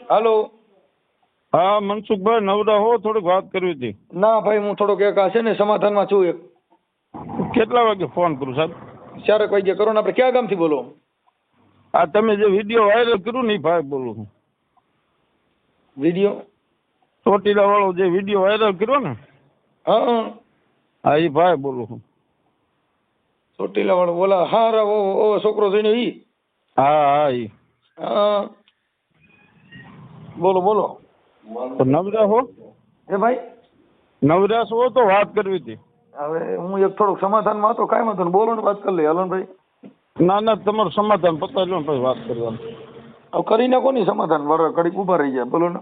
હાલો. હા મનસુખભાઈ નવરા હો, થોડીક વાત કરવી હતી. ના ભાઈ, હું થોડોક એક આ છે ને સમાધાનમાં છું. એક કેટલા વાગે ફોન કરું સાહેબ? 4 વાગે કરો ને. આપણે ક્યાં ગામથી બોલો? આ તમે જે વિડીયો વાયરલ કર્યું ને એ ભાઈ બોલું છું. વિડીયો? ચોટીલા વાળો જે વિડીયો વાયરલ કર્યો ને, હા હા એ ભાઈ બોલું છું. ચોટીલા વાળો બોલા? હા રા ઓ છોકરો જોઈને ઈ? હા હા એ. હા બોલો બોલો. તો નવરા હો? એ ભાઈ નવરા છો તો વાત કરવી હતી. હવે હું એક થોડોક સમાધાનમાં હતો. કાંઈ વાંધો નહીં, બોલો ને, વાત કરી લઈએ. હાલો ને ભાઈ. ના ના, તમારું સમાધાન પતાવી લો ને પછી વાત કરવાનું. હવે કરી નાખો ને સમાધાન. બરાબર, ઘડીક ઉભા રહી જાય. બોલો ને.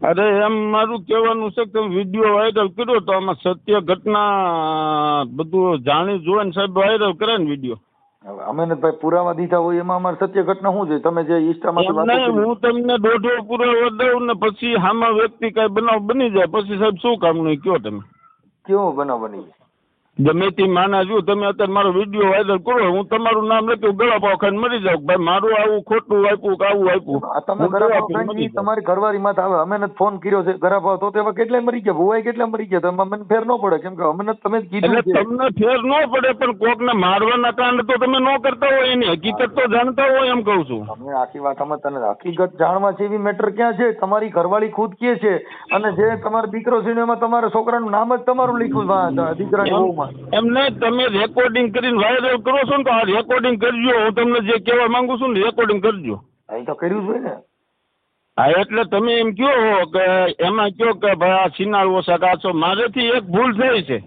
અરે એમ મારું કહેવાનું છે કે તમે વિડીયો વાયરલ કર્યો તો આમાં સત્ય ઘટના બધું જાણી જોઈને સાહેબ વાયરલ કરે ને વિડીયો. હવે અમે ને ભાઈ પુરાવા દીધા હોય એમાં અમારે સત્ય ઘટના શું છે? તમે જે ઇન્સ્ટામાંથી વાત કરી. હું તમને દોઢો પુરાવો દઉં ને પછી હામા વ્યક્તિ કઈ બનાવ બની જાય પછી સાહેબ શું કામનું કયો તમે? કેવો બનાવ બની જાય? ગમે તે માના જો તમે અત્યારે મારો વિડીયો વાયરલ કરો, હું તમારું નામ લખ્યું ગળા પાવ ખાઈને મરી જાઉં, ભાઈ મારું આવું ખોટું આપ્યું કે આવું આપ્યું. તમે ગળા ભાવ ખાઈને તમારી ઘરવાળી માં આવે. અમે ને ફોન કર્યો છે ગળા ભાવ, તો તેમાં કેટલા મરી ગયા? ભુવાઈ કેટલા મરી ગયા? તમે અમને ફેર ન પડે કેમ કે અમને તમે જ કીધું છે. તમને ફેર ન પડે પણ કોક ને મારવાના કાંડ તો તમે ન કરતા હોય, એની હકીકત તો જાણતા હોય એમ કહું છું. અમે આખી વાત અમે તને હકીકત જાણવા છે એવી મેટર ક્યાં છે? તમારી ઘરવાળી ખુદ કે છે, અને જે તમારો દીકરો છે એમાં તમારા છોકરાનું નામ જ તમારું લખ્યું દીકરાની વહુમાં. એમને તમે રેકોર્ડિંગ કરીને વાયરલ કરો છો ને, તો આ રેકોર્ડિંગ કરજો. હું તમને જે કહેવા માંગુ છું ને રેકોર્ડિંગ કરજો. અહીં તો કર્યું છે ને. હા એટલે તમે એમ કહો કે એમાં કહો કે ભાઈ આ સિનાર ઓછા કાચો, મારેથી એક ભૂલ થઈ છે.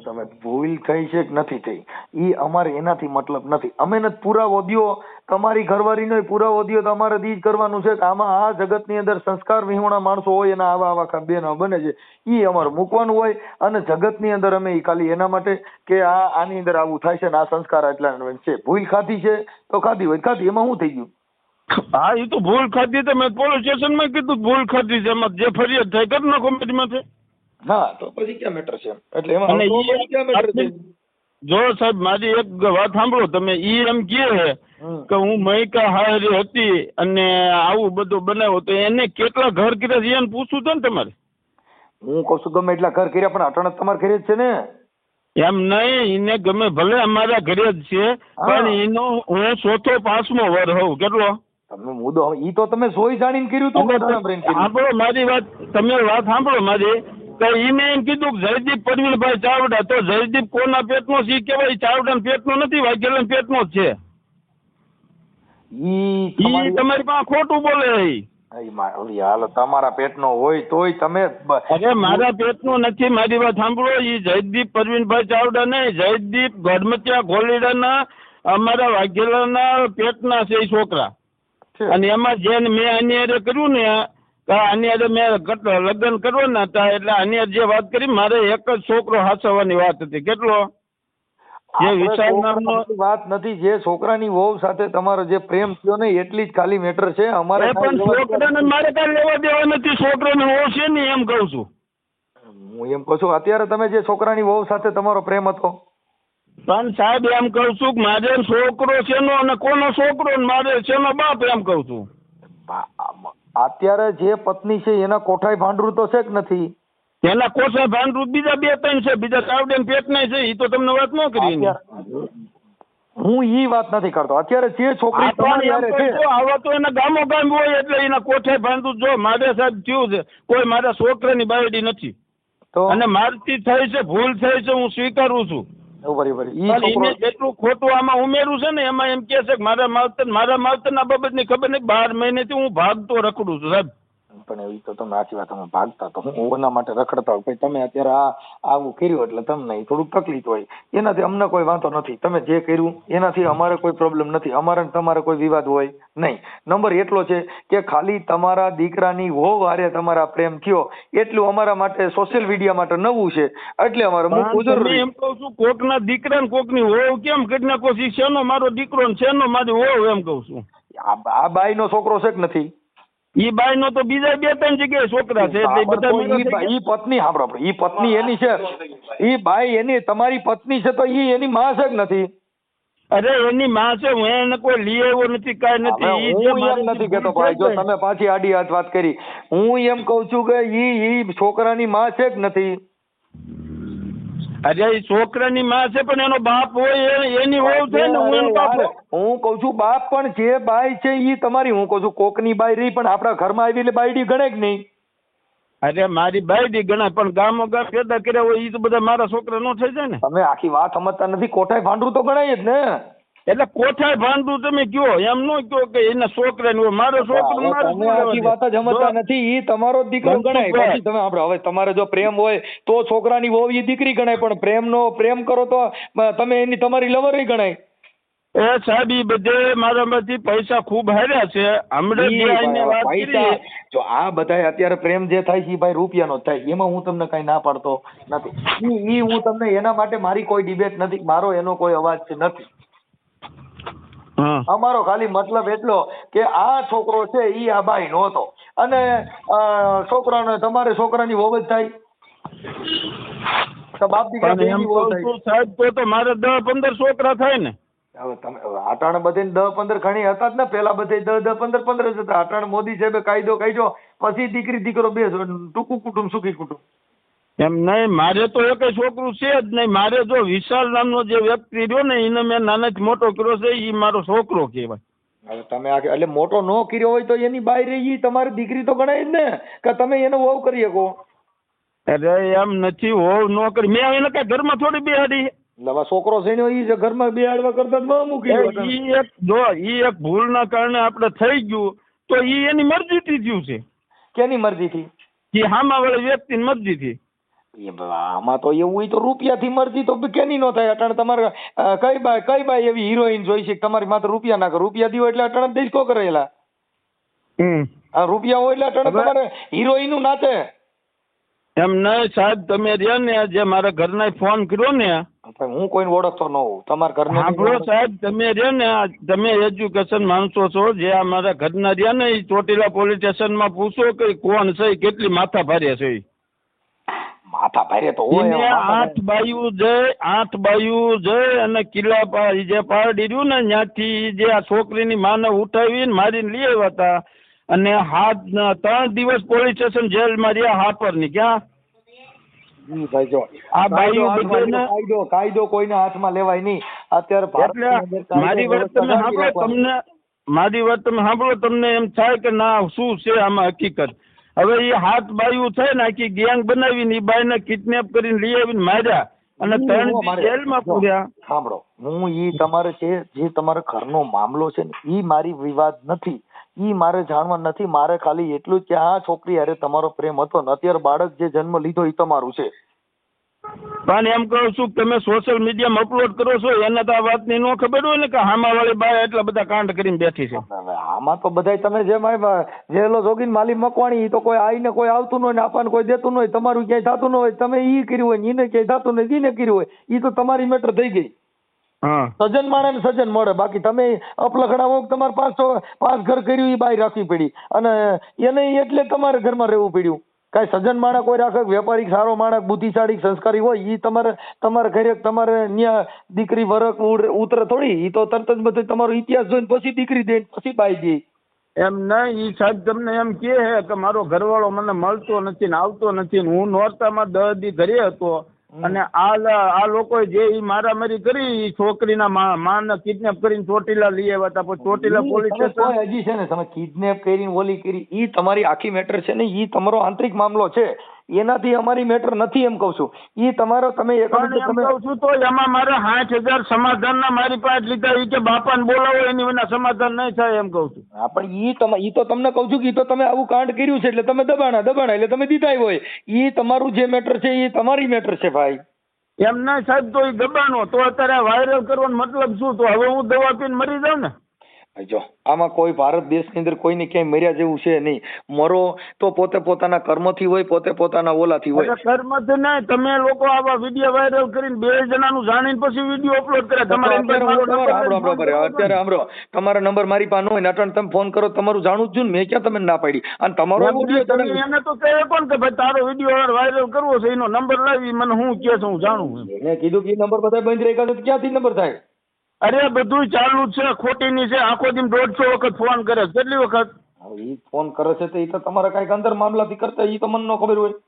તમે ભૂલ થઈ છે કે નથી થઈ ઈ અમારે એનાથી મતલબ નથી. અમે નથી પુરાવો દ્યો, તમારી ઘરવાળીનો પુરાવો દ્યો, તો અમારે ઈ જ કરવાનું છે કે આમાં આ જગતની અંદર સંસ્કાર વિહોણા માણસો હોય એના આવા આવા બેનો બને છે, ઈ અમારે મૂકવાનું હોય. અને જગતની અંદર અમે ઈ ખાલી એના માટે કે આની અંદર આવું થાય છે ને આ સંસ્કાર એટલા છે. ભૂલ ખાધી છે તો ખાધી હોય ખાધી, એમાં શું થઈ ગયું? હા એ તો ભૂલ ખાધી તો મેં પોલીસ સ્ટેશનમાં કીધું ભૂલ ખાધી છે, એમાં જે ફરિયાદ થાય કરી નાખો કોમેન્ટમાંથી. હા તો પછી ક્યાં મેટર છે? એટલે એમાં ક્યાં મેટર છે? જો સાહેબ મારી એક વાત સાંભળો તમે. ઈ એમ કહે કે હું મૈકા હારી હતી અને આવું બધું બનાવ્યું, તો એને કેટલા ઘર કર્યા છે એને પૂછવું છે ને તમારે. હું કહું છું ગમે એટલા ઘર કર્યા પણ અટાણક તમારા ઘરે જ છે ને. એમ નહીં, એને ગમે ભલે અમારા ઘરે જ છે પણ એનો હું 4થો 5મો વર હોઉં. કેટલો તમે મુદ્દો ઈ તો તમે સોય જાણીને કર્યું તો સાંભળો મારી વાત, તમે વાત સાંભળો મારી. તો એને એમ કીધું કે જયદીપ પરવીનભાઈ ચાવડા, તો જયદીપ કોના પેટનો છે કેવાય? ચાવડા પેટનો નથી, વાઘેલા પેટનો જ છે. ઈ તમારી પાસે ખોટું બોલે. હાલો તમારા પેટનો હોય તોય તમે. અરે મારા પેટનો નથી, મારી વાત સાંભળો. ઈ જયદીપ પરવીનભાઈ ચાવડા નહીં, જયદીપ ગઢમતિયા ઘોલીડાના અમારા વાઘેલાના પેટના છે એ છોકરા. અને એમાં જે મેં આની હારે કર્યું ને, આની હારે મેં લગ્ન કરવાના હતા એટલે આની હારે જે વાત કરી, મારે એક જ છોકરો હાચવવાની વાત હતી. કેટલો? જે વિશાલ નામનો વાત નથી, જે છોકરાની વહુ સાથે તમારો જે પ્રેમ થયો ને એટલી જ ખાલી મેટર છે. અમારે પણ છોકરાને મારે કઈ લેવા દેવા નથી, છોકરાને વહુ છે ને એમ કહું છું. હું એમ કહું છું અત્યારે તમે જે છોકરાની વહુ સાથે તમારો પ્રેમ હતો. પણ સાહેબ એમ કહું છું કે મારે છોકરો છે નો અને કોનો છોકરો મારે છે નો બાપ, એમ કહું છું. અત્યારે જે પત્ની છે એના કોઠાઈ ભાંડરું તો છે કે નથી? એના કોઠાઈ ભાંડરું બીજા 2-3 છે, બીજા ચાવડે પેટના છે. એ તો તમને વાત ન કરી. હું ઈ વાત નથી કરતો. અત્યારે જે છોકરી આવા તો એના ગામો ગામ હોય એટલે એના કોઠાઈ ભાંડરું. જો મારે સાહેબ થયું છે, કોઈ મારા છોકરાની બાયડી નથી અને મારથી થઈ છે, ભૂલ થઈ છે, હું સ્વીકારું છું. જેટલું ખોટું આમાં ઉમેરું છે ને એમાં એમ કે છે કે મારા માવતર ના બાબતની ખબર નહીં. 12 મહિનેથી હું ભાગતો રખડું છું સાહેબ. પણ એવી તો તમે આખી વાત તમે ભાગતા તો હું ઓના માટે રખડતા હોય. તમે અત્યારે આવું કર્યું એટલે તમને થોડુંક તકલીફ હોય. એનાથી અમને કોઈ વાંધો નથી. તમે જે કર્યું એનાથી અમારે કોઈ પ્રોબ્લેમ નથી. અમારે તમારે કોઈ વિવાદ હોય નહીં. નંબર એટલો છે કે ખાલી તમારા દીકરાની વહુ હારે તમારા પ્રેમ થયો એટલું અમારા માટે સોશિયલ મીડિયા માટે નવું છે એટલે અમારે મૂકવું જરૂરી. એમ કહું છું કોકના દીકરા ને કોકની વહુ કેમ કરી નાખો? શેનો મારો દીકરો ને શેનો મારી વહુ, એમ કહું છું. આ બાઈ નો છોકરો છે કે નથી? ઈ બાઈ નો તો બીજા 2-3 જગ્યાએ છોકરા છે એટલે બધા. ઈ પત્ની સાંભળો, ઈ પત્ની એની છે, ઈ બાઈ એની તમારી પત્ની છે તો ઈ એની માં છે કે નથી? અરે એની માં છે, હું એને કોઈ લઈ આવ્યો નથી, કાંઈ નથી. ઈ જે હું એમ નથી કેતો ભાઈ, જો તમે પાછી આડી હાથ વાત કરી, હું એમ કઉ છું કે ઈ છોકરાની માં છે કે નથી? અરે એ છોકરાની માં છે, પણ એનો બાપ હોય એની વહુ છે ને. હું એમ કહું હું કઉ છું બાપ, પણ જે બાઈ છે ઈ તમારી, હું કઉ છું કોકની બાઈ રહી પણ આપણા ઘરમાં આવી એટલે બાયડી ગણે કે નહીં? અરે મારી બાયડી ગણાય, પણ ગામો ગામ પેદા કર્યા હોય ઈ તો બધા મારા છોકરા નો થઈ જાય ને. તમે આખી વાત સમજતા નથી. કોઠાય ભાંડું તો ગણાય જ ને. એટલે કોઠાય ભાંડું તમે કયો, એમ નો કયો કે એના છોકરા ની મારો છોકરો. તમે આખી વાત જ સમજતા નથી. ઈ તમારો દીકરો ગણાય. પછી તમે આપણે હવે તમારે જો પ્રેમ હોય તો છોકરાની વહુ ઈ દીકરી ગણાય, પણ પ્રેમ કરો તો તમે એની તમારી લવર ગણાય. એ સાહેબ ઈ બધે મારામાંથી પૈસા ખૂબ હાર્યા છે. હમણાં વાત કરી, જો આ બધા અત્યારે પ્રેમ જે થાય છે ભાઈ રૂપિયાનો જ થાય, એમાં હું તમને કઈ ના પાડતો નથી. ઈ હું તમને એના માટે મારી કોઈ ડિબેટ નથી, મારો એનો કોઈ અવાજ નથી. અમારો ખાલી મતલબ એટલો કે આ છોકરો છે ઈ આ બાઈ નો હતો, અને છોકરાને તમારે છોકરાની વહુ જ થાય. તો બાપ દીકરા સાહેબ તો મારે 10-15 છોકરા થાય ને. હવે તમે અટાણે બધે 10-15 ઘણી હતા જ ને, પેલા બધે 10-15 જ હતા. અટાણે મોદી સાહેબે કાયદો કાઢ્યો, પછી દીકરી દીકરો બે ટૂંકું કુટુંબ સુખી કુટુંબ. એમ નહીં, મારે તો એક છોકરું છે જ નહીં. મારે જો વિશાલ નામનો જે વ્યક્તિ રહ્યો ને એને મેં નાનાથી મોટો કર્યો છે, એ મારો છોકરો કહેવાય. હવે તમે એટલે મોટો ન કર્યો હોય તો એની બાઈ રહી તમારી દીકરી તો ગણાય જ ને, કે તમે એને વહુ કરી શકો. અરે એમ નથી, વહુ ન કરી. મેં એને કઈ ઘરમાં થોડી બેહાડી. નવા છોકરો છે ઈ ઘરમાં બેહાડવા કરતા મૂકી ઈ એક ભૂલના કારણે આપણે થઈ ગયું, તો ઈ એની મરજીથી થયું છે. કેની મરજીથી? એ સામાવાળી વ્યક્તિની મરજીથી. આમાં તો એવું તો રૂપિયાથી મરજી તો કેની નો થાય? અટાણે તમારે કઈ બાઈ એવી હિરોઈન જોઈ છે તમારી માત્ર રૂપિયા નાખો? રૂપિયા દીવો એટલે અટાણે દેશકો કરેલા. રૂપિયા હોય એટલે અટાણે તમારે હિરોઈન નાચે. એમ નહીં સાહેબ, તમે રહ્યા ને જે મારા ઘરના ફોન કર્યો ને, હું કોઈને ઓળખતો ન હોઉં. તમારા ઘરના સાંભળો સાહેબ, તમે રહ્યા ને, તમે એજ્યુકેશન માણસો છો, જે અમારા ઘરના રહ્યા ને એ ચોટીલા પોલીસ સ્ટેશનમાં પૂછો કે કોણ છે, કેટલી માથા ભારે છે. માથા ભારે તો હોય. 8 બાયું જઈ અને કિલ્લા જે પારડી રહ્યું ને ત્યાંથી જે આ છોકરીની માને ઉઠાવીને મારીને લઈ આવ્યા હતા, અને 3 દિવસ પોલીસ સ્ટેશન જેલમાં રહ્યા. હાપરની ક્યાં કાયદો કોઈના હાથમાં લેવાય નહીં અત્યારે. મારી વાત તમે સાંભળો, તમને એમ થાય કે ના શું છે આમાં હકીકત. હવે એ 7 બાયું થાય ને, આખી ગેંગ બનાવીને એ બાઈને કિડનેપ કરીને લઈ આવીને માર્યા અને 3 જેલમાં પૂર્યા. સાંભળો, હું ઈ તમારે છે જે તમારા ઘરનો મામલો છે ને, ઈ મારી વિવાદ નથી, ઈ મારે જાણવા નથી. મારે ખાલી એટલું જ કે આ છોકરી અરે તમારો પ્રેમ હતો ને, અત્યારે બાળક જે જન્મ લીધો એ તમારું છે. પણ એમ કહું છું, તમે સોશિયલ મીડિયામાં અપલોડ કરો છો, એને તો આ વાતની ન ખબર હોય ને કે હામાવાળી બાય એટલા બધા કાંડ કરીને બેઠી છે. આમાં તો બધા તમે જેલો જોગીને માલી મકવાણી, તો કોઈ આવીને કોઈ આવતું ન હોય ને આપણને કોઈ દેતું ન હોય, તમારું ક્યાંય થતું ન હોય, તમે ઈ કર્યું હોય ને એને ક્યાંય થતું નથી, એને કર્યું હોય, ઈ તો તમારી મેટર થઈ ગઈ. સજન માણે ને સજન મળે. બાકી તમે અપલખણા હો, તમારે 5 ઘર કર્યું એ બાઈ રાખવી પડી, અને એને એટલે તમારે ઘરમાં રહેવું પડ્યું. કઈ સજન માણસ કોઈ રાખે, વેપારી સારો માણસ બુદ્ધિશાળી સંસ્કારી હોય, ઈ તમારે ઘરે તમારે ન્યા દીકરી વરક ઉતરે થોડી. ઈ તો તરત જ બધું તમારો ઇતિહાસ જોઈને પછી દીકરી દે, પછી બાઈ દે. એમ નહીં, ઈ સાહેબ તમને એમ કહે કે મારો ઘરવાળો મને મળતો નથી ને આવતો નથી, હું નોરતામાં 10 દી ઘરે હતો, અને આ લોકોએ જે ઈ મારામારી કરી, છોકરીના માને કિડનેપ કરીને ચોટીલા લઈ આવ્યા હતા. પણ ચોટીલા પોલીસ સ્ટેશન હજી છે ને, તમે કિડનેપ કરીને ઓલી કરી, ઈ તમારી આખી મેટર છે ને, ઈ તમારો આંતરિક મામલો છે, એનાથી અમારી મેટર નથી એમ કહું છું. ઈ તમારો તમે કહું છું તો એમાં મારે 60,000 સમાધાનના મારી પાસે લીધા. ઈ કે બાપાને બોલાવો, એની વિના સમાધાન નહીં થાય એમ કહું છું. પણ ઈ તો તમને કહું છું કે ઈ તો તમે આવું કાંડ કર્યું છે એટલે તમે દબાણા એટલે તમે દીધા હોય. ઈ તમારું જે મેટર છે એ તમારી મેટર છે ભાઈ. એમ નહીં સાહેબ, તો એ દબાણો તો અત્યારે વાયરલ કરવાનો મતલબ શું? તો હવે હું દવા પીને મરી જાઉં ને? જો આમાં કોઈ ભારત દેશની અંદર કોઈને ક્યાંય મર્યા જેવું છે નહીં. મરો તો પોતે પોતાના કર્મથી હોય, પોતે પોતાના ઓલાથી હોય. કર્મથી નહીં, તમે લોકો આવા વિડીયો વાયરલ કરીને 2 જણાનું જાણીને પછી વિડીયો અપલોડ કરે. અત્યારે સાંભળો, તમારો નંબર મારી પાસે હોય ને, અટણ તમે ફોન કરો, તમારું જાણવું જ છું ને, મેં ક્યાં તમને ના પાડી? અને તમારો એને તો કહે કોણ કે ભાઈ તારો વિડીયો વાયરલ કરવો છે, એનો નંબર લાવી મને હું કે હું જાણું. એને કીધું કે નંબર બધા બંધ રાખ્યા છે, ક્યાંથી નંબર થાય? અરે બધું ચાલુ જ છે, ખોટીની છે. આખો દિન 150 વખત ફોન કરે છે. કેટલી વખત? હવે ઈ ફોન કરે છે તો ઈ તો તમારા કાંઈક અંદર મામલાથી કરતા ઈ તો મને ન ખબર હોય.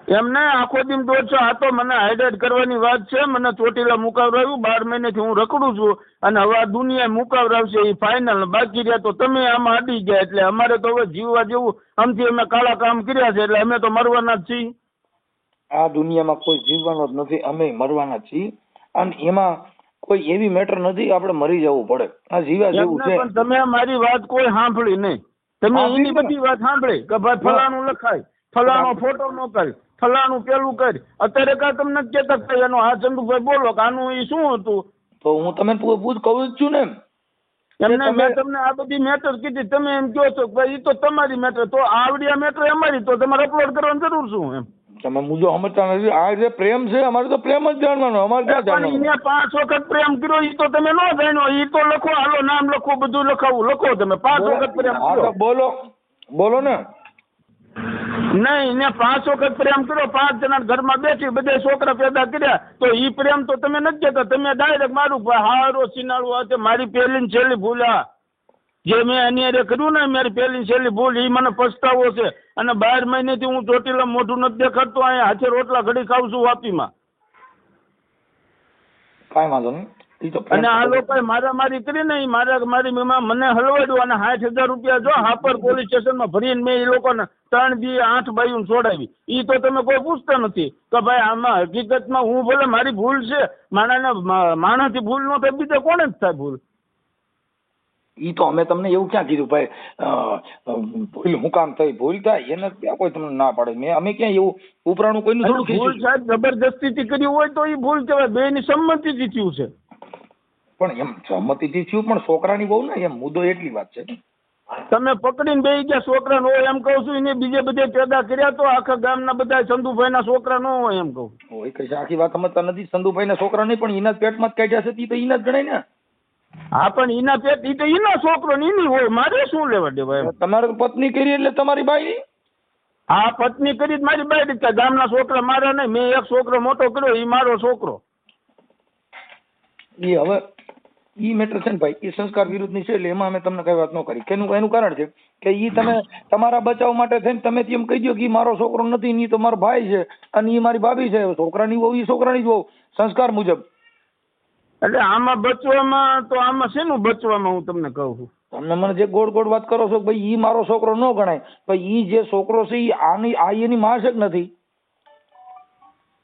એમ નહીં, આખો દિન 150. આ તો મને હાઈલાઇટ કરવાની વાત છે. મને ચોટીલા મુકાવરાવ્યું, 12 મહિનેથી હું રખડું છું અને હવે આ દુનિયા મુકાવરાવશે એ ફાઇનલ. બાકી રહ્યા તો તમે આમાં અડી ગયા, એટલે અમારે તો હવે જીવવા જેવું આમથી અમે કાળા કામ કર્યા છે, એટલે અમે તો મરવાના જ છીએ. આ દુનિયામાં કોઈ જીવવાનો જ નથી, અમે મરવાના છીએ. અને એમાં કોઈ એવી મેટર નથી આપણે મરી જવું પડે. આ જીવા જેવું છે. પણ તમે મારી વાત કોઈ સાંભળી નહીં. તમે એની બધી વાત સાંભળી કે ભાઈ ફલાણું લખાય, ફલાણો ફોટો નો કરી, ફલાણું પેલું કરી. અત્યારે કા તમને કેતા કે એનો હા ચંદુભાઈ બોલો કે આનું એ શું હતું? તો હું તમે કહું જ છું ને એમને મેં તમને આ બધી મેટર કીધી, તમે એમ કહો છો કે ભાઈ એ તો તમારી મેટર, તો આવડિયા મેટર અમારી, તો તમારે અપલોડ કરવાની જરૂર શું? એમ તમે મુજો સમજતા નથી. આ જે પ્રેમ છે અમારે તો પ્રેમ જ જાણવાનો. અમારે ક્યાં જાણવાનું? 5 વખત પ્રેમ કર્યો એ તો તમે ન જાણ્યો. એ તો લખો, હાલો નામ લખો, બધું લખાવું, લખો તમે 5 વખત પ્રેમ કર્યો. બોલો ને. નહીં ને 5 વખત પ્રેમ કર્યો, 5 જણા ઘરમાં બેઠી, બધા છોકરા પેદા કર્યા, તો ઈ પ્રેમ તો તમે નથી કહેતા. તમે ડાયરેક્ટ મારું હારો સિનાળું હતું. મારી પહેલી ને છેલ્લી ભૂલ આ જે મેં અન્યાય કર્યું ને, મારી પહેલી છેલ્લી ભૂલ, એ મને પછતાવો છે. અને 12 મહિનેથી હું ચોટીલા મોઢું નથી દેખાડતો, અહીંયા હાથે રોટલા ઘડી ખાઉં છું વાપીમાં. કાંઈ વાંધો નહીં. અને આ લોકોએ મારામારી કરી ને, મારી મને હલવાડ્યું અને 60,000 રૂપિયા જો હાપર પોલીસ સ્ટેશનમાં ભરીને મેં એ લોકોને 3 દી 8 બાઈઓને છોડાવી. એ તો તમે કોઈ પૂછતા નથી કે ભાઈ આમાં હકીકતમાં હું ભલે મારી ભૂલ છે, માણસથી ભૂલ ન થાય, બીજા કોને જ થાય ભૂલ? ઈ તો અમે તમને એવું ક્યાં કીધું ભાઈ ભૂલ હું કામ થઈ? ભૂલ થાય એને ક્યાં કોઈ તમને ના પાડે? અમે ક્યાં એવું ઉપરાણું કોઈનું થોડું ભૂલ સાહેબ જબરદસ્તીથી કરી હોય તો એ ભૂલ કહેવાય. બેની સંમતિથી થયું છે. પણ એમ સંમતિથી થયું, પણ છોકરાની બહુ ને એમ મુદ્દો એટલી વાત છે. તમે પકડીને બેસી ગયા છોકરા નો હોય એમ કહું છું. એને બીજે બધે પેદા કર્યા તો આખા ગામના બધા સંધુભાઈ ના છોકરા નો હોય એમ કહું. હોય કઈ આખી વાત સમજતા નથી. સંધુભાઈ ના છોકરા નહીં, પણ એના પેટમાં જ કાઢ્યા છે, તો એના જ ગણાય ને. હા, પણ એના પેટ એ તો એના છોકરો ને એની હોય, મારે શું લેવા દેવા? તમારે પત્ની કરી એટલે તમારી બાઈ? હા, પત્ની કરી જ મારી બાઈ. ગામના છોકરા મારા નહીં. મેં એક છોકરો મોટો કર્યો, એ મારો છોકરો. એ હવે ઈ મેટર છે ને ભાઈ, એ સંસ્કાર વિરુદ્ધ ની છે, એટલે એમાં અમે તમને કઈ વાત ન કરી. એનું કારણ છે કે ઈ તમે તમારા બચાવ માટે થઈને તમે એમ કહી દો કે ઈ મારો છોકરો નથી, ઈ તો મારો ભાઈ છે અને ઈ મારી ભાભી છે. છોકરાની વહુ ઈ છોકરાની જ વહુ, સંસ્કાર મુજબ. એટલે આમાં બચવામાં તો આમાં શેનું બચવામાં હું તમને કહું છું. તમને મને જે ગોળ ગોળ વાત કરો છો કે ભાઈ ઈ મારો છોકરો ન ગણાય, ભાઈ ઈ જે છોકરો છે ઈ એની માં છે કે નથી?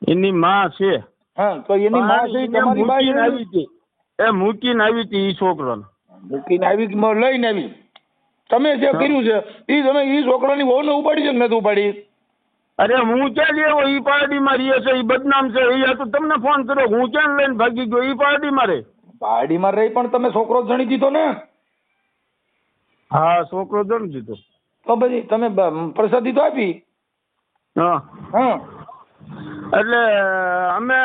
એની માં છે. હા, તો એની માં છે, તમારી બાઈ આવી હતી. એ મૂકીને આવી હતી. ઈ છોકરાને મૂકીને આવી, લઈને આવી. તમે જે કર્યું છે ઈ તમે ઈ છોકરાની વહુને ઉપાડી છે કે નથી ઉપાડી? અરે હું ક્યાં લેવો? ઈ પાર્ટીમાં રહે છે, ઈ બદનામ છે. એ તો તમને ફોન કર્યો, હું ક્યાં લઈને ભાગી ગયો? ઈ પાર્ટીમાં રહે. પાર્ટીમાં રહી, પણ તમે છોકરો જણી દીધો ને? હા, છોકરો જણી દીધો. તો પછી તમે પ્રસાદી તો આપી. હા હા, એટલે અમે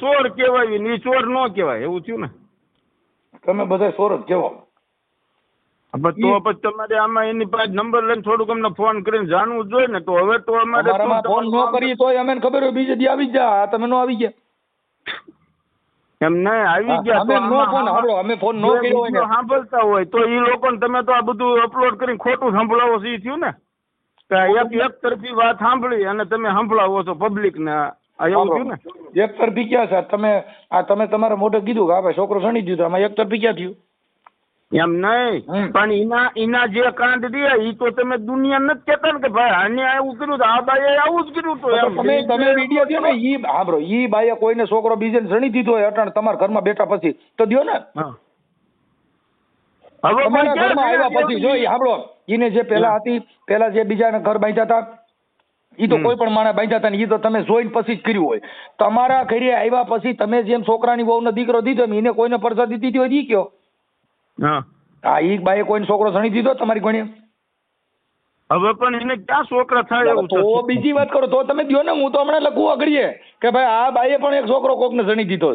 ચોર કહેવાય ને, એ ચોર ન કહેવાય, એવું થયું ને. તમે બધા ચોર જ કહેવો. તો પછી તમારે આમાં એની પાસે નંબર લઈને થોડુંક અમને ફોન કરીને જાણવું જોઈએ ને. તો હવે તો અમારે ફોન ન કરીએ તોય અમને ખબર હોય બીજે દી આવી જા. તમે નો આવી ગયા એમ નહીં આવી ગયા અમે ફોન ન કર્યો હોય ને સાંભળતા હોય તો એ લોકોને તમે તો આ બધું અપલોડ કરીને ખોટું સંભળાવો છો. એ થયું ને એક તરફી વાત સાંભળી અને તમે સંભળાવો છો પબ્લિક ને. એવું થયું ને. એક તરફી ક્યાં સર? તમે તમારા મોઢે કીધું કે ભાઈ છોકરો સણી દીધો, આમાં એક તરફી ક્યાં થયું? એમ નહીં, પણ એના જે કાંડ રહ્યા એ તો તમે દુનિયા નથી કેતા ને કે ભાઈ આને એવું કર્યું, આ બાઈએ આવું જ કર્યું. તો તમે વિડીયો દો ને. ઈ સાંભળો, ઈ બાઈએ કોઈને છોકરો બીજે સણી દીધો હોય અટાણ તમારા ઘરમાં બેઠા પછી તો દો ને. હવે તમારા ઘરમાં આવ્યા પછી જો સાંભળો, ઈને જે પેલા જે બીજાના ઘર બાંધ્યા હતા ઈ તો કોઈ પણ માણસ બાંધ્યા હતા ને, ઈ તો તમે જોઈને પછી જ કર્યું હોય. તમારા ઘરે આવ્યા પછી તમે જેમ છોકરાની વહુનો દીકરો દીધો ને, એને કોઈને પ્રસાદી દીધી હોય ઈ કયો? હા, ઈ બાઈએ કોઈને છોકરો સણી દીધો તમારી ગણીએ? હવે પણ એને ક્યાં છોકરા થાય એવું? તો બીજી વાત કરો તો તમે દો ને. હું તો હમણાં લખવું અઘડીએ કે ભાઈ આ બાઈએ પણ એક છોકરો કોકને સણી દીધો.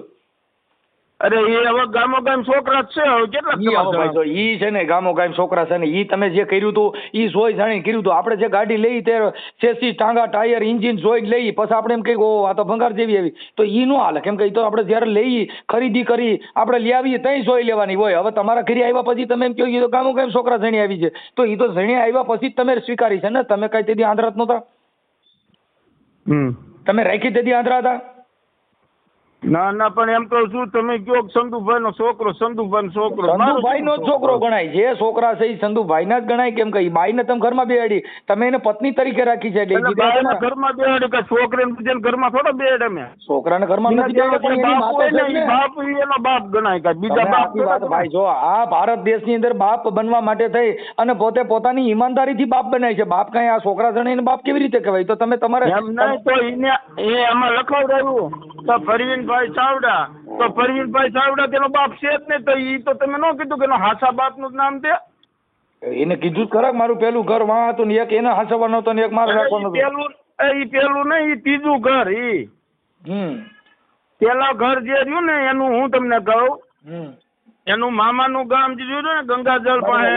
અરે એ હવે ગામો ગામ છોકરા જ છે, હવે કેટલા ઈ હવે ભાઈ જો ઈ છે ને ગામો ગામ છોકરા છે ને, ઈ તમે જે કર્યું હતું ઈ જોઈ જાણી કર્યું હતું. આપણે જે ગાડી લઈ તે ચેસી ટાંગા ટાયર એન્જિન જોઈ લઈ પછી આપણે એમ કહીએ ઓ આ તો ભંગાર જેવી આવી, તો ઈ નો હાલે. કેમ કે ઈ તો આપણે જ્યારે લઈ ખરીદી કરી આપણે લઈ આવીએ ત્યાં જોઈ લેવાની હોય. હવે તમારા ઘરે આવ્યા પછી તમે એમ કહો ઈ તો ગામો ગામ છોકરા જણી આવી છે, તો ઈ તો જણી આવ્યા પછી જ તમે સ્વીકારી છે ને. તમે કઈ તેથી આંધળા નહોતા, તમે રાખી તેથી આંધળા હતા? ના ના, પણ એમ કહું છું તમે કયો સંધુભાઈ નો છોકરો, સંધુભાઈ નો છોકરો, સંધુભાઈ નો છોકરો ગણાય. જે છોકરા છે એ સંધુભાઈ ના જ ગણાય. કેમ કે બાઈ ને તમે ઘરમાં બેહાડી, તમે એને પત્ની તરીકે રાખી છે. ઘરમાં બેહાડી કે છોકરીને બીજાને ઘરમાં થોડા બેહાડે? મેં છોકરાને ઘરમાં નથી બેહાડે, પણ એની માતા છે ને. બાપ એનો બાપ ગણાય કે બીજા બાપ? ભાઈ જો આ ભારત દેશની અંદર બાપ બનવા માટે થઈ અને પોતે પોતાની ઈમાનદારીથી બાપ બનાય છે. બાપ કઈ આ છોકરા જણે બાપ કેવી રીતે કહેવાય? તો તમે તમારે એમ નહીં તો એને એમાં લખાવડાવ્યું તો પરવીનભાઈ ચાવડા, તો પરવીનભાઈ ચાવડા તેનો બાપ છે જ નહીં, તો ઈ તો તમે ન કીધું કે એનો હાસા બાપ નું નામ દે? એને કીધું ખરા મારું પેલું ઘર વાં હતું ને એક એને હાસવાનો હતો ને એક મારે રાખવાનો હતો. ઈ પેલું નહીં, ઈ ત્રીજું ઘર. ઈ પેલા ઘર જે રહ્યું ને એનું હું તમને કહું, એનું મામાનું ગામ જે રહ્યું ને ગંગાજળ પાસે.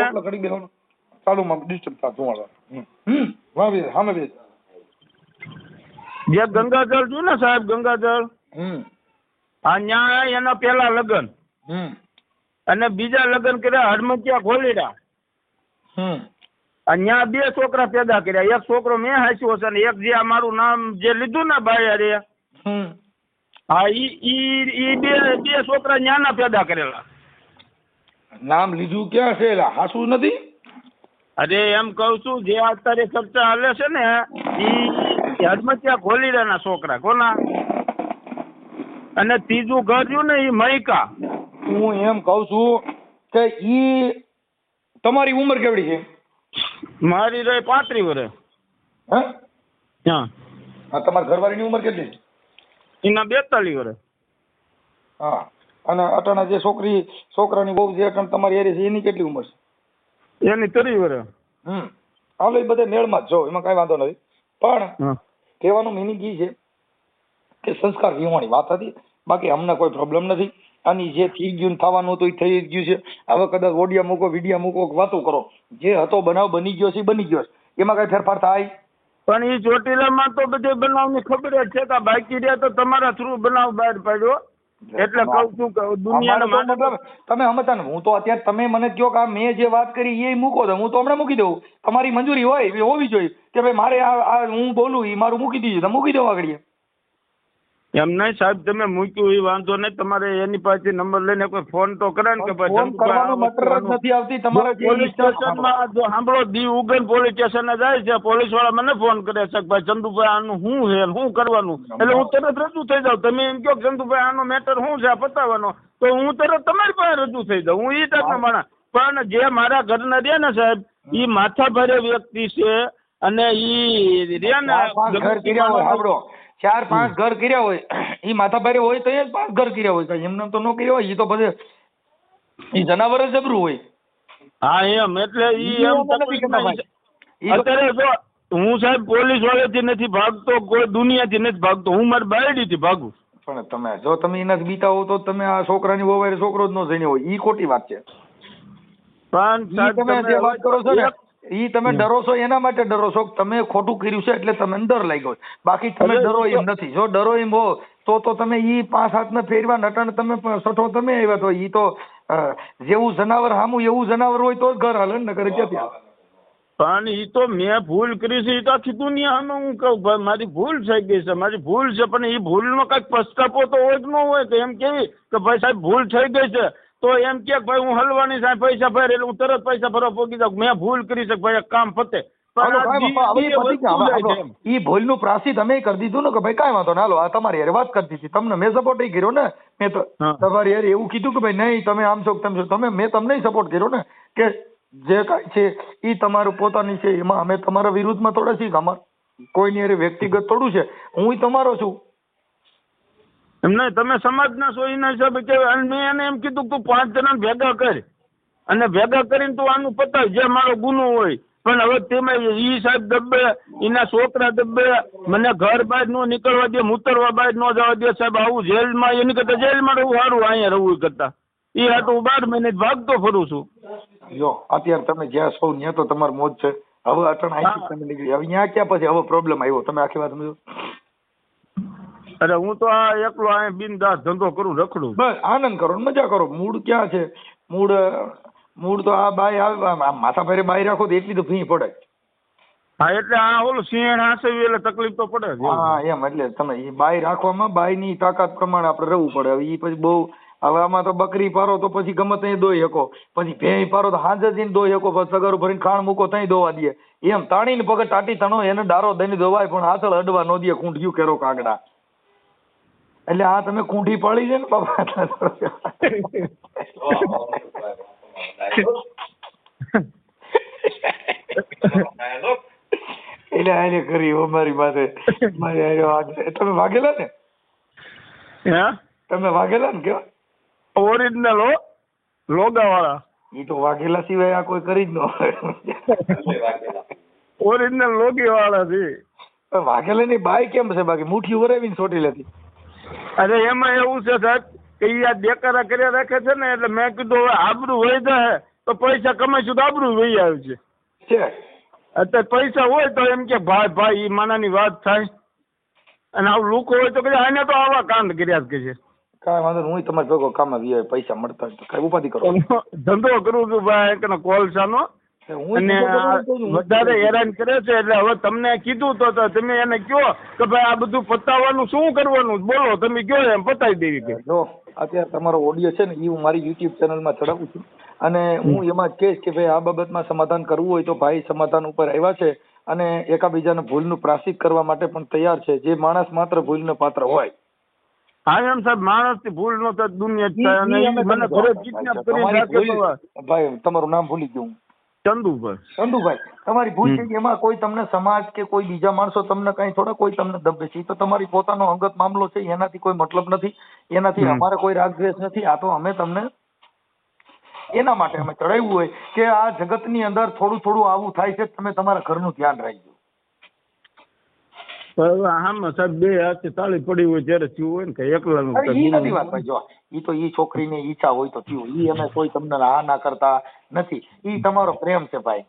ચાલુ માં ડિસ્ટર્બ થા જોવાળા સામે બે જે ગંગાજળ રહ્યું ને સાહેબ, ગંગાજળ અહીંયા એના પેલા લગ્ન અને બીજા લગ્ન કર્યા હડમતિયા ખોલીડા. અહીંયા 2 છોકરા પેદા કર્યા. એક છોકરો મેં હાસ્યો છે ને એક જે અમારું નામ જે લીધું ને ભાઈ રે, હા ઈ બે છોકરા ન્યાના પેદા કરેલા. નામ લીધું ક્યાં છે? હાસુ નથી? અરે એમ કઉ છું જે અત્યારે ચર્ચા હાલે છે ને ઈ હડમતિયા ખોલીડા ના છોકરા. કોના? અને ત્રીજું ઘર રહ્યું ને ઈ મૈકા. હું એમ કઉ છું કે ઈ તમારી ઉંમર કેવડી છે? મારી રહી 35 વર્ષ. હા, તમારા ઘરવાળીની ઉંમર કેટલી છે? એના 42 વર્ષ. હા, અને અટાણા જે છોકરાની બહુ જે અટાણ તમારી એરી છે એની કેટલી ઉંમર છે? એની 30 વર્ષ. હાલો એ બધે મેળમાં જ જો, એમાં કઈ વાંધો નથી. પણ કહેવાનું મિનિંગ એ છે કે સંસ્કાર વિહોણી વાત હતી, બાકી અમને કોઈ પ્રોબ્લેમ નથી. આની જે થઈ ગયું થવાનું હતું એ થઈ જ ગયું છે. હવે કદાચ ઓડિયા મૂકો, વિડિયા મૂકો, વાતો કરો, જે હતો બનાવ બની ગયો છે બની ગયો છે, એમાં કઈ ફેરફાર થાય? પણ એ ચોટીલામાં તો બધે બનાવની ખબર જ છે કે બાકી રહ્યા તો તમારા થ્રુ બનાવ બહાર પાડ્યો. એટલે કહું છું કે દુનિયાના તમે સમજતા ને. હું તો અત્યારે તમે મને કહો કે મેં જે વાત કરી એ મૂકો તો હું તો હમણાં મૂકી દઉં. તમારી મંજૂરી હોય એવી હોવી જોઈએ કે ભાઈ મારે આ હું બોલું એ મારું મૂકી દીધું, તમે મૂકી દો આગળ. એમ નહીં સાહેબ, તમે મૂક્યું એ વાંધો નહીં. તમારે એની પાસે નંબર લઈને કોઈ ફોન તો કરે ને કે ભાઈ નથી આવતી તમારે પોલીસ સ્ટેશનમાં. જો સાંભળો, દીવ ઉગન પોલીસ સ્ટેશન જાય છે, પોલીસ વાળા મને ફોન કરે છે કે ભાઈ ચંદુભાઈ આનું શું છે, શું કરવાનું? એટલે હું તરત રજૂ થઈ જાઉં. તમે એમ કહો કે ચંદુભાઈ આનો મેટર શું છે પતાવવાનો, તો હું તરત તમારી પાસે રજૂ થઈ જાઉં. હું એ ટાઈપનો માણસ. પણ જે મારા ઘરના રહ્યા ને સાહેબ, એ માથા ભારે વ્યક્તિ છે અને ઈ રહ્યા ને 4-5 ઘર કર્યા હોય, ઈ માથા ભારે હોય તો 5 ઘર કર્યા હોય. એમને તો નો કર્યા હોય, ઈ તો બધે ઈ જનાવર જ જબરું હોય. હા એમ, એટલે ઈ અત્યારે જો હું સાહેબ પોલીસ વાળાથી નથી ભાગતો, કોઈ દુનિયાથી નથી ભાગતો, હું મારી બાયડીથી ભાગું. પણ તમે જો તમે એનાથી બીતા હો તો તમે આ છોકરાની વવારે છોકરો જ ન જણ્યો હોય, ઈ ખોટી વાત છે. પણ તમે જે વાત કરો છો ને ઈ તમે ડરો છો એના માટે ડરો છો, તમે ખોટું કર્યું છે એટલે તમને ડર લાગ્યો. બાકી તમે ડરો એમ નથી. જો ડરો એમ હો તો તમે ઈ 5 હાથને ફેરવા નટણ તમે સઠો તમે આવ્યા તો ઈ તો જેવું જનાવર હામું એવું જનાવર હોય તો જ ઘર હાલે ને, કરે ક્યાંથી? પણ ઈ તો મેં ભૂલ કરી છે, ઈ તો આખી દુનિયામાં હું કહું ભાઈ મારી ભૂલ થઈ ગઈ છે, મારી ભૂલ છે. પણ ઈ ભૂલનો કઈક પસ્તાપો તો હોય કે ન હોય? તો એમ કેવી કે ભાઈ સાહેબ ભૂલ થઈ ગઈ છે તો એમ કે ભાઈ હું હલવાની સાહેબ પૈસા ભરે એટલે હું તરત પૈસા ભરવા પોગી જાઉં. મેં ભૂલ કરી છે ભાઈ, એક કામ પતે. ઈ ભૂલનું પ્રાયશ્ચિત અમે કરી દીધું ને કે ભાઈ કાંઈ વાંધો ના, હાલો આ તમારી યાર વાત કરતી હતી, તમને મેં સપોર્ટ કર્યો ને. મેં તો તમારી યાર એવું કીધું કે ભાઈ નહીં તમે આમ છો તેમ છો, તમે મેં તમને સપોર્ટ કર્યો ને કે જે કાંઈ છે ઈ તમારું પોતાની છે, એમાં અમે તમારા વિરુદ્ધમાં થોડા છીએ. અમાર કોઈની યાર વ્યક્તિગત થોડું છે, હું તમારો છું. એમ નહીં, તમે સમાજના છો એના હિસાબે કહેવાય. મેં એને એમ કીધું તું 5 જણાને ભેગા કર અને ભેગા કરીને તું આનું પતાવ, જે મારો ગુનો હોય. પણ હવે તમે ઈ સાહેબ દબે, એના છોકરા દબે, મને ઘર બહાર નો નીકળવા દે, મૂતરવા બહાર નો જવા દે સાહેબ. આવું જેલમાં એની કરતા જેલમાં રહેવું સારું અહીંયા રહેવું કરતા. એ હાટું 12 મહિને ભાગતો ફરું છું. જો અત્યારે તમે જ્યાં છો ત્યાં તો તમારો મોજ છે. હવે અટણ આઈથી તમે નીકળી, હવે ત્યાં ક્યાં પછી હવે પ્રોબ્લેમ આવ્યો? તમે આખી વાત સમજો. અરે હું તો આ એકલો અહીંયા બિનદાસ ધંધો કરું, રખડું. બસ આનંદ કરો ને મજા કરો. મૂડ ક્યાં છે? મૂડ તો આ બાય આવે, માથા ફેરે બાય રાખો તો એટલી તો ફી પડે. હા એટલે આ ઓલું સિંહ હાંસવી એટલે તકલીફ તો પડે જ. હા એમ, એટલે તમે એ બાય રાખવામાં બાયની તાકાત પ્રમાણે આપણે રહેવું પડે. હવે એ પછી બહુ, હવે આમાં તો બકરી પારો તો પછી ગમે ત્યાં દોઈ શકો, પછી ભેંસ પારો તો હાજર જઈને દોઈ શકો, પછી સગારું ભરીને ખાણ મૂકો ત્યાં દોવા દે. એમ તાણીને પગડ ટાટી તણો એને ડારો દઈને દોવાય, પણ હાથળ અડવા ન દે કૂંઢિયું કેરો કાગડા. એટલે આ તમે કૂંઠી પાડી છે ને બાપા. એટલે આને કરી અમારી માથે તમે વાગેલા ને? હે તમે વાગેલા ને? કેવા ઓરિજિનલ હો, લોગા વાળા. ઈ તો વાઘેલા સિવાય આ કોઈ કરી જ ન હોય. ઓરિજિનલ લોગી વાળા છે. વાઘેલા ની બાઈ કેમ છે બાકી મુઠ્ઠી વરાવીને ચોટી લેતી? અરે એમાં એવું છે સાહેબ કે ઈ આ દેકારા કર્યા રાખે છે ને, એટલે મેં કીધું હવે આબરૂ વહી જાય તો પૈસા કમાઈશું તો આબરૂ વહી આવે છે. અત્યારે પૈસા હોય તો એમ કે ભાઈ ઈ માનાની વાત થાય, અને આવું લુકો હોય તો કે આને તો આવા કાંડ કર્યા જ કે છે. કાંઈ વાંધો નહીં, હું તમારે ભેગો કામ આવી પૈસા મળતા હોય તો કઈ ઉપાધિ કરો. ધંધો કરું છું ભાઈ કે કોલસાનો, અને વધારે હેરાન કરે છે. એટલે હવે તમને કીધું તો તમે એને કહો કે ભાઈ આ બધું પતાવવાનું શું કરવાનું, બોલો તમે કહો એમ પતાવી દેવી. કે જો અત્યારે તમારો ઓડિયો છે ને એ હું મારી યુટ્યુબ ચેનલમાં ચડાવું છું, અને હું એમાં જ કહીશ કે ભાઈ આ બાબતમાં સમાધાન કરવું હોય તો ભાઈ સમાધાન ઉપર આવ્યા છે, અને એકાબીજાને ભૂલનું પ્રાયશ્ચિત કરવા માટે પણ તૈયાર છે. જે માણસ માત્ર ભૂલનો પાત્ર હોય. હા એમ સાહેબ, માણસ થી ભૂલ નો થાય દુનિયા જ થાય. અને મને ઘરે કિડનેપ કરીને રાખે. ભાઈ તમારું નામ ભૂલી ગયું. ચંદુભાઈ, તમારી ભૂલ છે. એમાં કોઈ તમને સમાજ કે કોઈ બીજા માણસો તમને કઈ થોડા કોઈ તમને દબે છે. તો તમારી પોતાનો અંગત મામલો છે, એનાથી કોઈ મતલબ નથી, એનાથી અમારે કોઈ રાગદ્વેષ નથી. આ તો અમે તમને એના માટે અમે ચડાવ્યું હોય કે આ જગતની અંદર થોડું થોડું આવું થાય છે, તમે તમારા ઘરનું ધ્યાન રાખજો. આમાં સાહેબ બે હાથે તાળી પડી હોય ત્યારે થયું હોય ને કે એકલાનું. ઈ નથી વાત ભાઈ. જો ઈ તો ઈ છોકરીની ઈચ્છા હોય તો થયું. ઈ અમે કોઈ તમને હા ના કરતા નથી. ઈ તમારો પ્રેમ છે ભાઈ.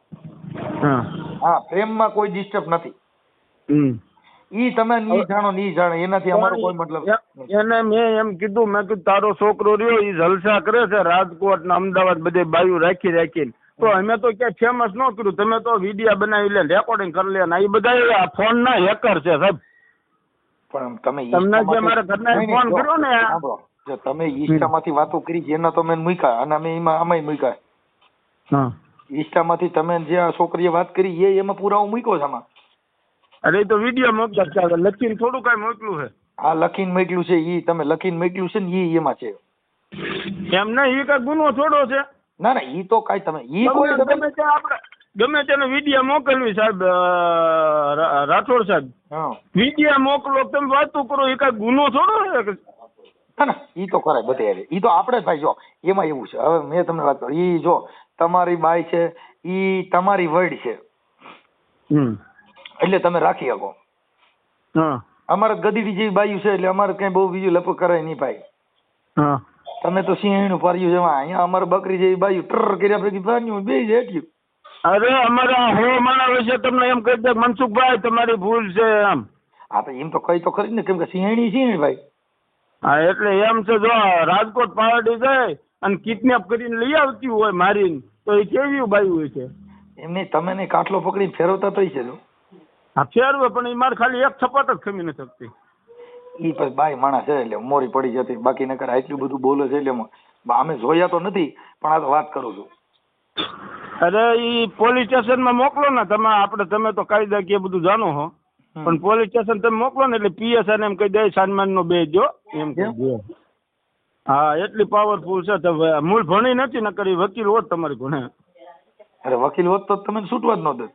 હા, પ્રેમમાં કોઈ ડિસ્ટર્બ નથી. ઈ તમે ની જાણો ની જાણે એનાથી અમારો કોઈ મતલબ. એને મેં એમ કીધું, મેં કીધું તારો છોકરો રહ્યો ઈ જલસા કરે છે રાજકોટ ને અમદાવાદ બધે બાયું રાખીને, તો અમે તો ક્યાં ફેમસ ન કર્યું. તમે તો વિડીયો બનાવી લે, રેકોર્ડિંગ કરી લે ને, એ બધા ફોન ના હેકર છે સાહેબ. પણ તમે તમને જે મારા ઘરના ફોન કર્યો ને, જો તમે ઈન્સ્ટામાંથી વાતો કરી એના તો મેં મૂક્યા, અને અમે એમાં આમાંય મૂક્યા. ઈન્સ્ટામાંથી તમે જે આ છોકરીએ વાત કરી એમાં પુરાવો મૂક્યો છે આમાં. અરે તો વિડીયો મોકલા, લખીને થોડું કઈ મોકલું છે. હા લખીને મોકલ્યું છે, ઈ તમે લખીને મોકલ્યું છે ને ઈ એમાં છે. એમ નહીં, ઈ કઈ ગુનો થોડો છે. ના ના, ઈ તો કઈ તમે ઈ કોઈ ગમે તે આપણે ગમે તેનો વિડીયો મોકલવી સાહેબ, રાઠોડ સાહેબ, વિડીયો મોકલો તમે વાતો કરો, એ કઈ ગુનો થોડો છે. ના ના, ઈ તો કરાય બધે. ઈ તો આપણે ભાઈ જો એમાં એવું છે. હવે મેં તમને વાત કરી, ઈ જો તમારી બાઈ છે, ઈ તમારી વડ છે, એટલે તમે રાખી શકો. અમારે ગદીડી જેવી બાયું છે, એટલે અમારે કઈ બહુ બીજું લપક કરાય નહીં ભાઈ. તમે તો સિંહણું પાર્યું છે, અહીંયા અમારે બકરી જેવી બાયું ટર કર્યા પછી પાર્યું બે જ હેઠ્યું. અરે અમારા હો માણા વિશે તમને એમ કહી દે મનસુખભાઈ તમારી ભૂલ છે એમ. હા તો એમ તો કઈ તો ખરી ને, કેમ કે સિંહણી ભાઈ. હા એટલે એમ છે, જો રાજકોટ પાર્ટી જાય અને કિડનેપ કરીને લઈ આવતી હોય મારીને, તો એ કેવી બાયું હોય છે. એમને તમે ને કાટલો પકડીને ફેરવતા તો છે. હા ફેરવે, પણ એ મારે ખાલી એક છપાટ જ ખમી નથી શકતી. ઈ પછી બાઈ માણસ છે એટલે મોરી પડી જતી, બાકી નકર આટલું બધું બોલે છે. એટલે અમે જોયા તો નથી, પણ આ તો વાત કરું છું. અરે ઈ પોલીસ સ્ટેશનમાં મોકલો ને તમે, તમે તો કાયદાકીય બધું જાણો હો, પણ પોલીસ સ્ટેશન તમે મોકલો ને એટલે પીએસઆઈ એમ કહી દે સન્માન નો બે જો એમ કહી. હા એટલી પાવરફુલ છે. મૂળ ભણી નથી, નકર વકીલ હોત તમારી ભણે. અરે વકીલ હોત તો તમે છૂટવા જ ન દે.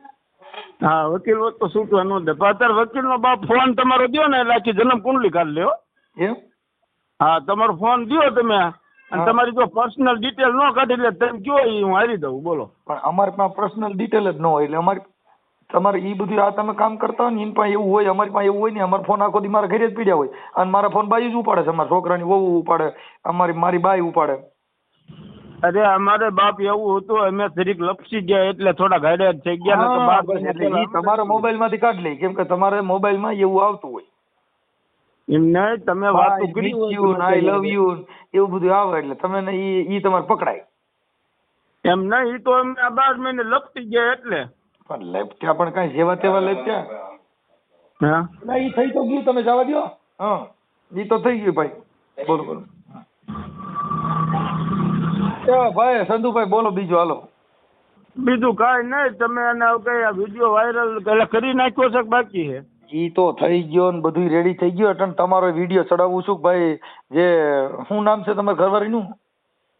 હા વકીલ હોત તો છૂટવા ન દે. અત્યારે વકીલ નો બાપ ફોન તમારો દો ને એટલે આખી જન્મ કુંડલી કાઢી લ્યો. એમ? હા તમારો ફોન દો તમે, અને તમારી જો પર્સનલ ડિટેલ ન કાઢી એટલે તમે કયો એ હું હારી દઉં. બોલો. પણ અમારી પાસે પર્સનલ ડિટેલ જ ન હોય એટલે અમારી તમારે એ બધું આ તમે કામ કરતા હોય ને એની પાસે એવું હોય, અમારી પાસે એવું હોય ને. અમારો ફોન આખો દી મારા ઘરે જ પીડ્યા હોય અને મારા ફોન બાઈ જ ઉપાડે છે. અમારા છોકરાની વહુ ઉપાડે, મારી બાઈ ઉપાડે. અરે અમારે બાપ એવું હતું, અમે જરીક લપસી ગયા એટલે થોડા ગાડ્યા થઈ ગયા. એટલે ઈ તમારા મોબાઈલ માંથી કાઢ લે, કેમ કે તમારે મોબાઈલ માં એવું આવતું હોય. એમ નહીં, તમે વાત કરી આઈ લવ યુ એવું બધું આવે એટલે તમે ઈ તમારે પકડાય. એમ નહીં, ઈ તો અમે આ 12 મહિને લપસી ગયા એટલે. પણ લેપટ્યા પણ કઈ જેવા તેવા લેપટ્યા. હા ના ઈ થઈ તો ગયું, તમે જવા દો. હા ઈ તો થઈ ગયું ભાઈ. બોલો બોલો ભાઈ સંધુભાઈ, બોલો બીજું. હાલો બીજું કાંઈ નહીં. તમે એને કઈ વિડીયો વાયરલ કરી નાખ્યો છે બાકી છે? ઈ તો થઈ ગયો ને બધું રેડી થઈ ગયું. એટલે તમારો વિડીયો ચડાવું છું ભાઈ. જે શું નામ છે તમારા ઘરવાળીનું?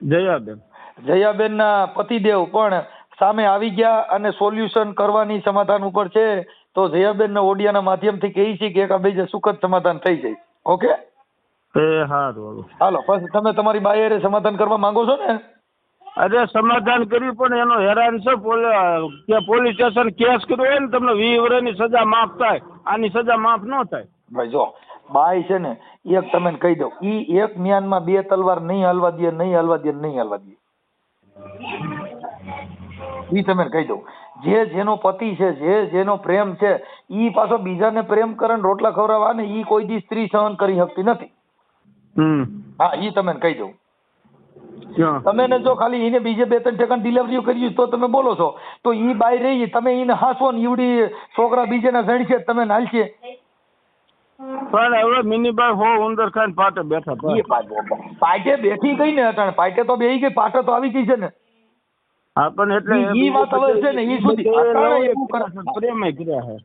જયાબેન. જયાબેન ના પતિદેવ પણ સામે આવી ગયા અને સોલ્યુશન કરવાની સમાધાન ઉપર છે. તો જયાબેન ના ઓડિયાના માધ્યમથી કહી છે કે એક સુખદ સમાધાન થઈ જાય. ઓકે હારું. હાલો પછી તમે તમારી બાયરે સમાધાન કરવા માંગો છો ને? અરે સમાધાન કર્યું પણ એનો હેરાન છે. પોલીસ સ્ટેશન કેસ કર્યો હોય ને તમને 20 વર્ષની સજા માફ થાય, આની સજા માફ ન થાય. ભાઈ જો બાઈ છે ને, એક તમે કહી દઉં, ઈ એક મ્યાનમાં 2 તલવાર નહીં હલવા દે, નહીં હલવા દે, નહીં હલવા દે. ઈ તમે કહી દઉં. જેનો પતિ છે, જેનો પ્રેમ છે, ઈ પાછો બીજાને પ્રેમ કરે ને રોટલા ખવડાવવા ને ઈ કોઈ દી સ્ત્રી સહન કરી શકતી નથી. હા ઈ તમે કહી દઉં. તમે ને જો ખાલી એને બીજે 2-3 ઠેકાણ ડિલિવરીઓ કરી તો તમે બોલો છો, તો ઈ બાઈ રહી તમે એને હાસો ને ઈવડી છોકરા બીજેના જણ છે તમે નાલશે. પણ હવે મિનીબાઈ હો ઉંદર ખાઈને પાટે બેઠા. પાટે બેઠી ગઈ ને અટાણે, પાટે તો બેહી ગઈ, પાટે તો આવી ગઈ છે ને. હા પણ એટલે ઈ વાત હવે છે ને ઈ સુધી પ્રેમ કર્યા છે.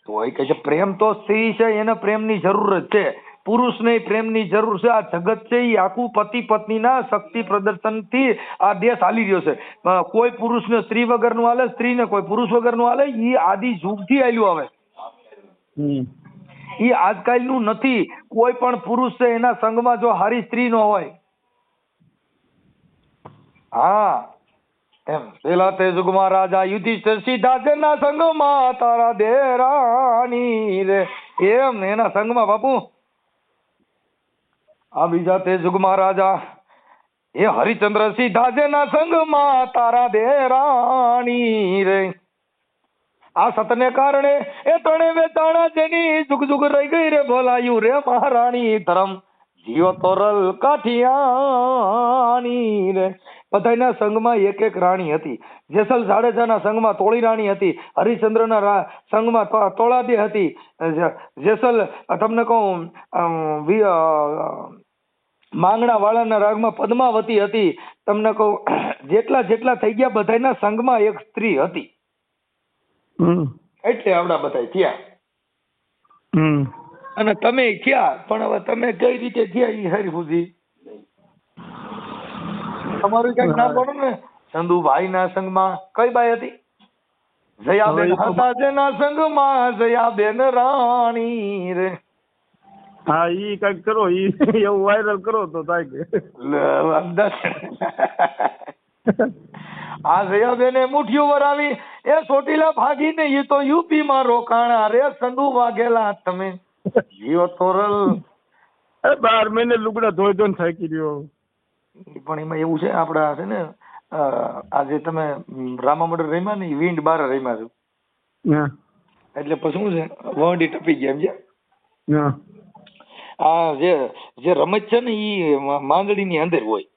તો એ કહે છે પ્રેમ તો સ્ત્રી છે, એને પ્રેમની જરૂર જ છે. પુરુષને પ્રેમની જરૂર છે. આ જગત છે એ આખું પતિ પત્નીના શક્તિ પ્રદર્શનથી આ દેશ હાલી રહ્યો છે. કોઈ પુરુષને સ્ત્રી વગરનું હાલે, સ્ત્રીને કોઈ પુરુષ વગરનું હાલે. ઈ આદિ યુગથી હાલ્યું આવે. ઈ આજકાલનું નથી. કોઈ પણ પુરુષ છે એના સંગમાં જો હારી સ્ત્રી ન હોય, હા એમ પેલા તે યુગમાં રાજા યુધિષ્ઠિર સીધા જેના સંગમાં તારા દેરાણી રે, એમ એના સંગમાં બાપુ. આ બીજા તે યુગમાં રાજા એ હરિચંદ્ર સીધા જેના સંગમાં તારા દેરાણી રે. આ સતને કારણે એ તણે વેચાણા જેની જુગ જુગ રહી ગઈ રે, બોલાયું રે મહારાણી ધરમ જીઓ તોરલ કાઠિયાણી રે. બધાના સંઘમાં એક રાણી હતી. જેસલ જાડેજાના સંઘમાં તોળી રાણી હતી. હરિશ્ચંદ્રના સંઘમાં તોળાદે હતી. જેસલ તમને કહું માંગણા વાળાના રાગમાં પદ્માવતી હતી. તમને કહું જેટલા થઈ ગયા બધાના સંઘમાં એક સ્ત્રી હતી. એટલે આવડા બધા થયા. અને તમે થયા, પણ હવે તમે કઈ રીતે થયા એ હરિભુજી તમારું કઈક નામ બોલો ને. ચંદુભાઈ ના સંઘમાં કઈ બાઈ હતી? જયાબેન હતા જેના સંઘમાં જયાબેન રાણી રે. હા ઈ કઈક કરો, ઈ એવું વાયરલ કરો તો થાય કે આ જયાબેને મુઠ્ઠીઓ વરાવી એ ચોટીલા ભાગીને ઈ તો યુપી માં રોકાણા રે. સંધુ વાગેલા તમે જીઓ તોરલ. 12 મહિને લુગડા ધોઈ ધોઈને થાકી રહ્યો. પણ એમાં એવું છે આપડા છે ને આજે તમે રામા મંડળ રમ્યા ને વિન્ડ 12 રમ્યા છો એટલે પછી શું છે વંડી ટપી ગયા સમજ્યા. આ જે રમત છે ને ઈ માંદડી ની અંદર હોય.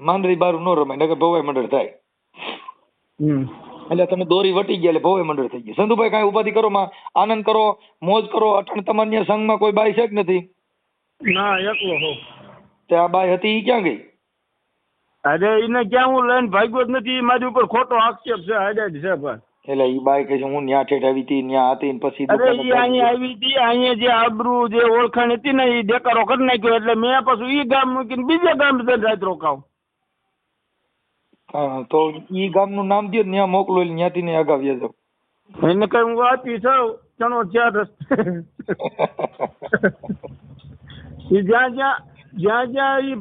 માંદડી બારું ન રમાય નકર ભવાઈ મંડળ થાય. એટલે તમે દોરી વટી ગયા એટલે ભવાઈ મંડળ થઈ ગયું. સંધુભાઈ કાંઈ ઉપાધિ કરો માં આનંદ કરો, મોજ કરો. અટણ તમારી સંઘમાં કોઈ બાઈ છે કે નથી? ના એકલો હો. તે આ બાઈ હતી ઈ ક્યાં ગઈ? અરે એને ક્યાં હું લઈને ભાગ્યો જ નથી. મારી ઉપર ખોટો આક્ષેપ છે. હાઈડ છે ભાઈ. એટલે ઈ બાઈ કહે છે હું ન્યા ઠેઠ આવી હતી, ન્યા હતી પછી અરે ઈ અહીંયા આવી હતી. અહીંયા જે આબરૂ જે ઓળખાણ હતી ને ઈ દેકારો કરી નાખ્યો. એટલે મેં પાછું ઈ ગામ મૂકીને બીજા ગામ જઈને રાત રોકાવ. હા તો ઈ ગામનું નામ દે ન્યા મોકલો એટલે ન્યાથી ને અગાવ્યા જાવ. એને કઈ હું આપી છું ચણો ચાર રસ્તે. જ્યાં જ્યાં જ્યાં જ્યાં ઈ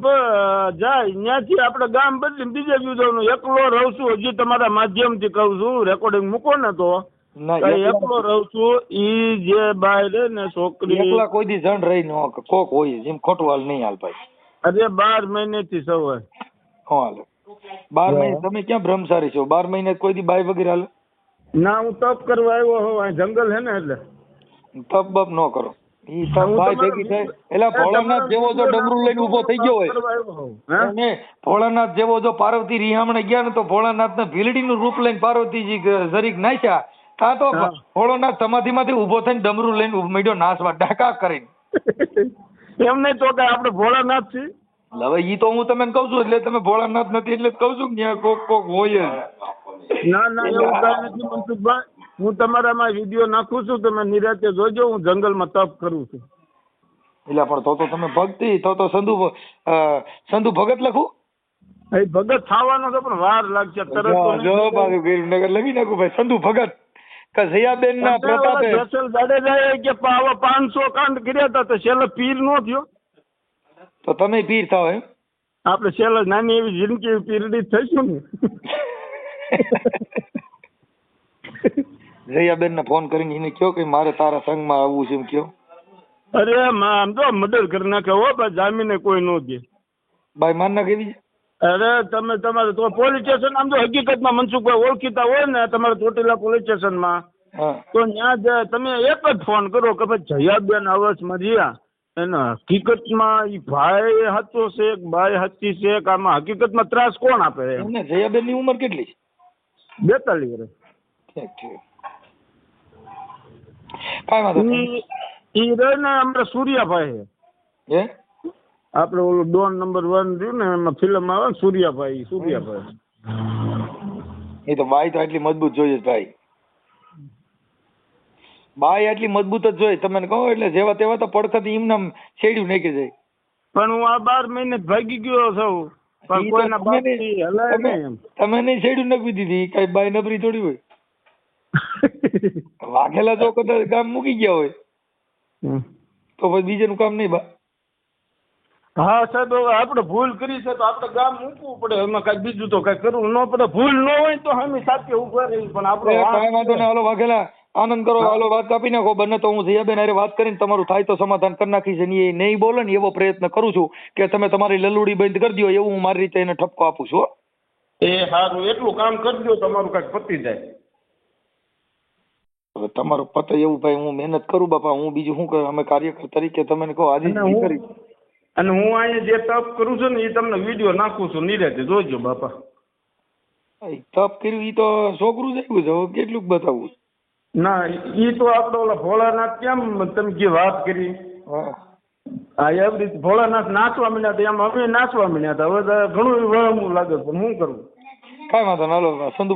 જાય ત્યાંથી આપણે ગામ બદલીને બીજે જવાનું. એકલો રહું છું, હજી તમારા માધ્યમથી કહું છું, રેકોર્ડિંગ મૂકો ને તો ના એકલો રહું છું. ઈ જે બાય રે ને છોકરી એકલા કોઈ દી જણ રહી ન કોક હોય જેમ ખોટું હાલ નહીં હાલ ભાઈ. અરે 12 મહિનેથી સવાય હાલ 12 મહિને તમે ક્યાં બ્રહ્મચારી છો? 12 મહિને કોઈ દી બાય વગેરે હાલે? ના, હું તપ કરવા આવ્યો હોઉં, અહીં જંગલ હે ને એટલે તપ બપ ન કરો. ઈ તપ બાય ભેગી થાય એલા ભોળાનાથ જેવો જો ડમરું લઈને ઊભો થઈ ગયો હોય અને ભોળાનાથ જેવો જો પાર્વતી રિહામણે ગયા ને તો ભોળાનાથ ને ભીલડીનું રૂપ લઈને પાર્વતીજી જરીક નાખ્યા તા તો ભોળાનાથ સમાધિમાંથી ઊભો થઈને ડમરું લઈને મીડ્યો નાસવા ડાકા કરીને. એમ નહીં તો કઈ આપણે ભોળાનાથ છીએ. હવે ઈ તો હું તમને કહું છું એટલે તમે ભોળાનાથ નથી એટલે કહું છું કે ત્યાં કોક કોક હોય જ. ના ના એવું કઈ નથી મનસુખભાઈ. હું તમારામાં વિડીયો નાખું છું, તમે નિરાતે જોજો. હું જંગલમાં તપ કરું છું. એટલે પણ તો તમે ભક્તિ તો સંધુ ભગત લખું? એ ભગત થવાનો તો પણ વાર લાગશે. તરત જો બાજુ ગિરનગર લખી નાખું ભાઈ સંધુ ભગત કે જયાબેન ના પ્રતાપે. જેસલ જાડેજાએ કે આવા 500 કાંડ કર્યા હતા તો છેલ્લે પીર નો થયો. તો તમે પીર થાવ એમ? આપણે છેલ્લે નાની એવી જિંદગી પીરડી થઈશું ને. જયાબેન ને ફોન કરીને એને કયો કે મારે તારા સંગમાં આવવું છે એમ કયો. અરે આમ તો મર્ડર કરી નાખે હો ભાઈ, જામીને કોઈ ન દે ભાઈ માન ના કેવી. અરે તમે તમારે તો પોલીસ સ્ટેશન આમ તો હકીકતમાં મનસુખભાઈ ઓળખીતા હોય ને તમારે ચોટીલા પોલીસ સ્ટેશનમાં તો ત્યાં તમે એક જ ફોન કરો કે ભાઈ જયાબેન અવસમાં રહ્યા એના હકીકતમાં ઈ ભાઈ સાચો છે બાઈ સાચી છે કે આમાં હકીકતમાં ત્રાસ કોણ આપે? જયાબેન ની ઉંમર કેટલી છે? 42 વર્ષ. ઠીક ઠીક કાંઈ વાંધો નહીં. ઈ રહે ને આપણે સૂર્યાભાઈ હે આપણે ઓલું ડોન નંબર 1 રહ્યું ને એમાં ફિલ્મ આવે ને સૂર્યાભાઈ. એ તો બાઈ તો આટલી મજબૂત જોઈએ ભાઈ. બાઈ આટલી મજબૂત જ જોઈએ તમને કહો એટલે જેવા તેવા તો પડખત એમને છેડ્યું નાખી જાય. પણ હું આ 12 મહિને ભાગી ગયો છું પણ કોઈના બાપથી હલાય નહીં એમ. તમે નહીં છેડ્યું નાખી દીધી કઈ બાઈ નબળી થોડી હોય. વાઘેલા જો કદાચ ગામ મૂકી ગયા હોય તો પછી બીજાનું કામ નહીં બા. હા સાહેબ હવે આપણે ભૂલ કરી છે તો આપણે ગામ મૂકવું પડે. એમાં કઈ બીજું તો કઈ કરવું ન પડે. ભૂલ ન હોય તો અમે સાથે ઉભા રહી પણ આપણે કાંઈ વાંધો નહીં. હાલો વાઘેલા આનંદ કરો. હાલો વાત કાપી નાખો. બને તો હું જયાબેન હારે વાત કરીને તમારું થાય તો સમાધાન કરી નાખીશ. એ નહીં બોલે ને એવો પ્રયત્ન કરું છું કે તમે તમારી લલુડી બંધ કરી દો એવું હું મારી રીતે એને ઠપકો આપું છું. એ સારું એટલું કામ કરજો તમારું કઈક પતી જાય. હવે તમારું પતે એવું ભાઈ હું મહેનત કરું બાપા. હું બીજું શું કરું? અમે કાર્યકર તરીકે તમને કહો આજે કરી અને હું અહીંયા જે તપ કરું છું ને એ તમને વિડીયો નાખું છું નિરાતે જોજો બાપા. તપ કર્યું એ તો છોકરું જ આવ્યું છે કેટલું બતાવવું? ના એ તો આપણે ઓલા ભોળાનાથ કેમ તમે જે વાત કરી હા એવી રીતે ભોળાનાથ નાચવા માંડ્યા હતા એમ અમે નાચવા માંડ્યા હતા. હવે ઘણું વળમું લાગે પણ શું કરવું? કાંઈ વાંધો ના. હાલો સંધુ